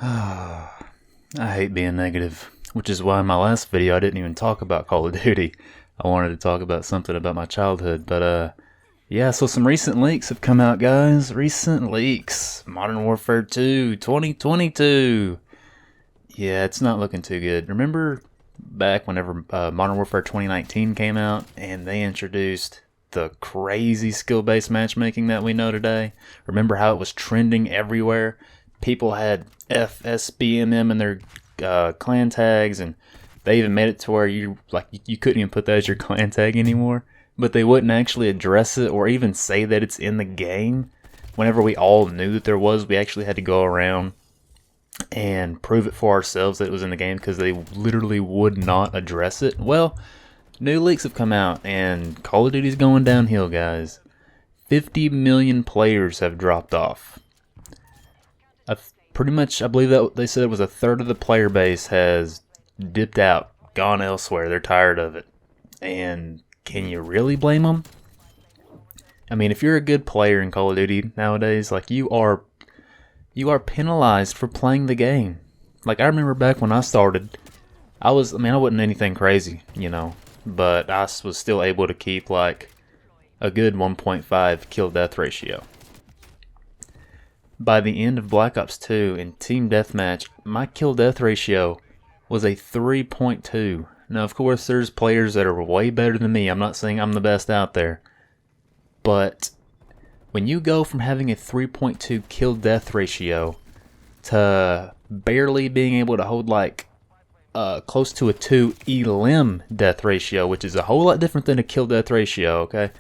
I hate being negative, which is why in my last video I didn't even talk about Call of Duty. I wanted to talk about something about my childhood, but yeah, so some recent leaks have come out, guys. Recent leaks. Modern Warfare 2, 2022. Yeah, it's not looking too good. Remember back whenever Modern Warfare 2019 came out and they introduced the crazy skill-based matchmaking that we know today? Remember how it was trending everywhere? People had Sbmm in their clan tags, and they even made it to where you couldn't even put that as your clan tag anymore. But they wouldn't actually address it or even say that it's in the game. Whenever we all knew that there was, we actually had to go around and prove it for ourselves that it was in the game because they literally would not address it. Well, new leaks have come out and Call of Duty's going downhill, guys. 50 million players have dropped off. Pretty much, I believe that they said it was a third of the player base has dipped out, gone elsewhere. They're tired of it. And can you really blame them? I mean, if you're a good player in Call of Duty nowadays, like you are penalized for playing the game. Like I remember back when I started, I wasn't anything crazy, but I was still able to keep like a good 1.5 kill death ratio. By the end of Black Ops 2 in Team Deathmatch, my kill death ratio was a 3.2. Now, of course, there's players that are way better than me. I'm not saying I'm the best out there. But when you go from having a 3.2 kill death ratio to barely being able to hold like close to a 2 elim death ratio, which is a whole lot different than a kill death ratio, okay?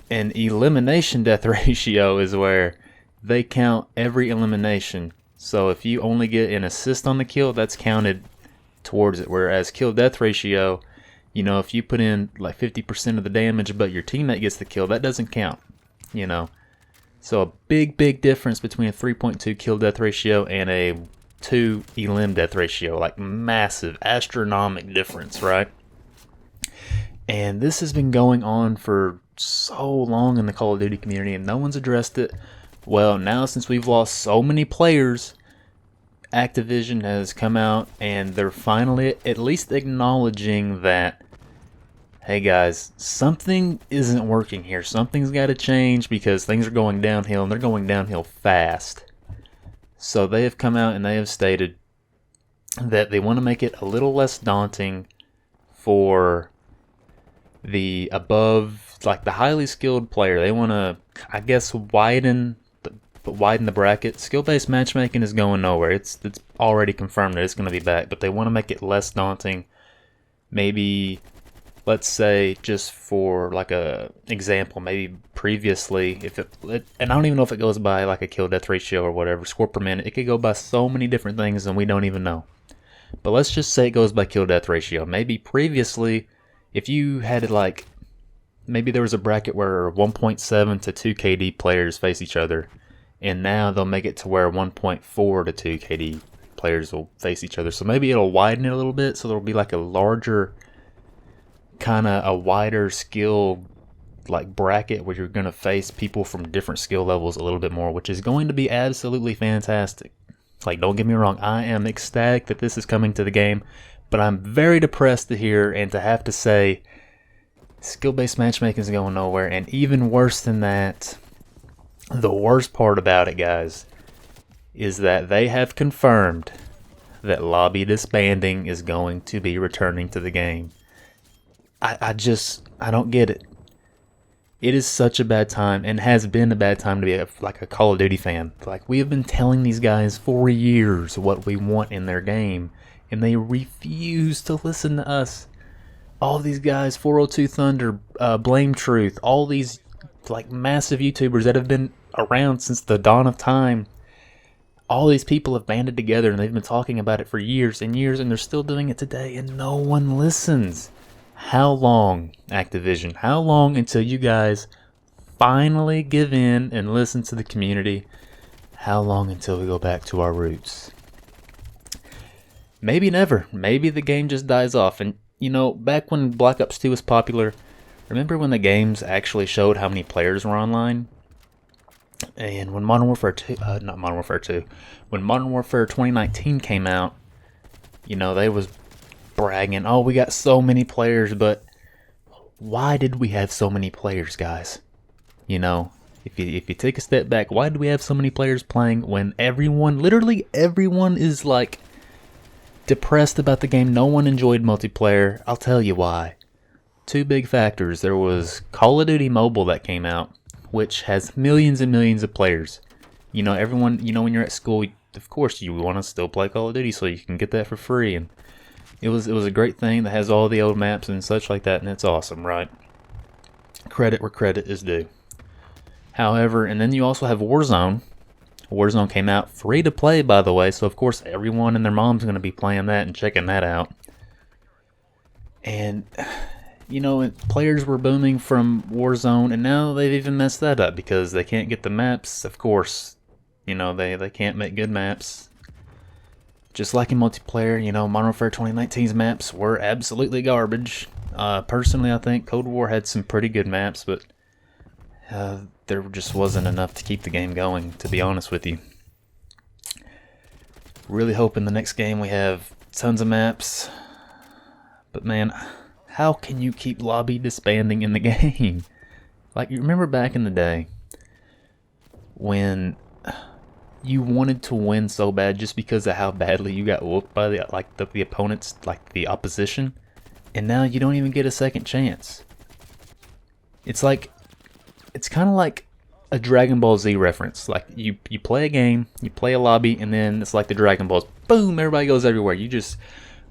An elimination death ratio is where they count every elimination. So if you only get an assist on the kill, that's counted towards it. Whereas kill death ratio, if you put in like 50% of the damage but your teammate gets the kill, that doesn't count. So a big difference between a 3.2 kill death ratio and a 2 elim death ratio. Like massive, astronomical difference, right? And this has been going on for so long in the Call of Duty community and no one's addressed it. Well, now since we've lost so many players, Activision has come out and they're finally at least acknowledging that, hey guys, something isn't working here. Something's got to change because things are going downhill and they're going downhill fast. So they have come out and they have stated that they want to make it a little less daunting for the above, like the highly skilled player. They want to, I guess, widen the bracket. Skill-based matchmaking is going nowhere. It's already confirmed that it's going to be back, but they want to make it less daunting. Maybe, let's say, just for like a example, maybe previously, and I don't even know if it goes by like a kill death ratio or whatever, score per minute. It could go by so many different things and we don't even know. But let's just say it goes by kill death ratio. Maybe previously, if you had it like, maybe there was a bracket where 1.7 to 2 KD players face each other. And now they'll make it to where 1.4 to 2 KD players will face each other. So maybe it'll widen it a little bit. So there'll be like a larger, kind of a wider skill like bracket where you're going to face people from different skill levels a little bit more, which is going to be absolutely fantastic. Like, don't get me wrong, I am ecstatic that this is coming to the game. But I'm very depressed to hear and to have to say skill-based matchmaking is going nowhere. And even worse than that, the worst part about it, guys, is that they have confirmed that lobby disbanding is going to be returning to the game. I don't get it. It is such a bad time and has been a bad time to be a Call of Duty fan. Like, we have been telling these guys for years what we want in their game, and they refuse to listen to us. All these guys, 402 Thunder, Blame Truth, all these like massive YouTubers that have been around since the dawn of time, all these people have banded together and they've been talking about it for years and years, and they're still doing it today and no one listens. How long, Activision? How long until you guys finally give in and listen to the community? How long until we go back to our roots? Maybe never. Maybe the game just dies off. And back when Black Ops 2 was popular, remember when the games actually showed how many players were online? And when Modern Warfare 2, not Modern Warfare 2, when Modern Warfare 2019 came out, you know, they was bragging, oh, we got so many players, but why did we have so many players, guys? You know, if you take a step back, why did we have so many players playing when everyone, literally everyone, is like depressed about the game? No one enjoyed multiplayer. I'll tell you why. Two big factors. There was Call of Duty Mobile that came out, which has millions and millions of players. You know, everyone, you know, when you're at school, of course you want to still play Call of Duty so you can get that for free. And it was a great thing that has all the old maps and such like that, and it's awesome, right? Credit where credit is due. However, and then you also have Warzone. Warzone came out free to play, by the way, so of course everyone and their mom's going to be playing that and checking that out. And, you know, players were booming from Warzone, and now they've even messed that up because they can't get the maps. Of course, you know, they can't make good maps. Just like in multiplayer, you know, Modern Warfare 2019's maps were absolutely garbage. Personally, I think Cold War had some pretty good maps, but there just wasn't enough to keep the game going, to be honest with you. Really hope in the next game we have tons of maps. But man, how can you keep lobby disbanding in the game? Like, you remember back in the day when you wanted to win so bad just because of how badly you got whooped by the opponents, like the opposition, and now you don't even get a second chance. It's kind of like a Dragon Ball Z reference. Like you play a game, you play a lobby, and then it's like the Dragon Balls. Boom! Everybody goes everywhere. You just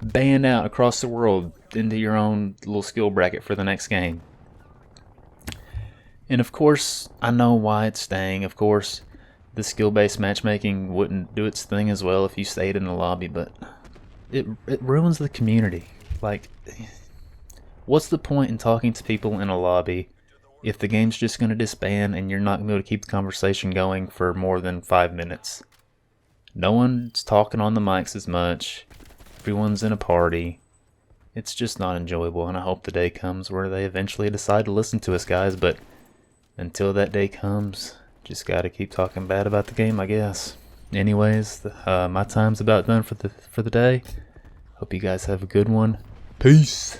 band out across the world into your own little skill bracket for the next game. And of course, I know why it's staying. Of course, the skill-based matchmaking wouldn't do its thing as well if you stayed in the lobby, but it ruins the community. Like, what's the point in talking to people in a lobby if the game's just going to disband and you're not going to be able to keep the conversation going for more than 5 minutes? No one's talking on the mics as much. Everyone's in a party. It's just not enjoyable, and I hope the day comes where they eventually decide to listen to us, guys, but until that day comes, just gotta keep talking bad about the game, I guess. Anyways, my time's about done for the day. Hope you guys have a good one. Peace.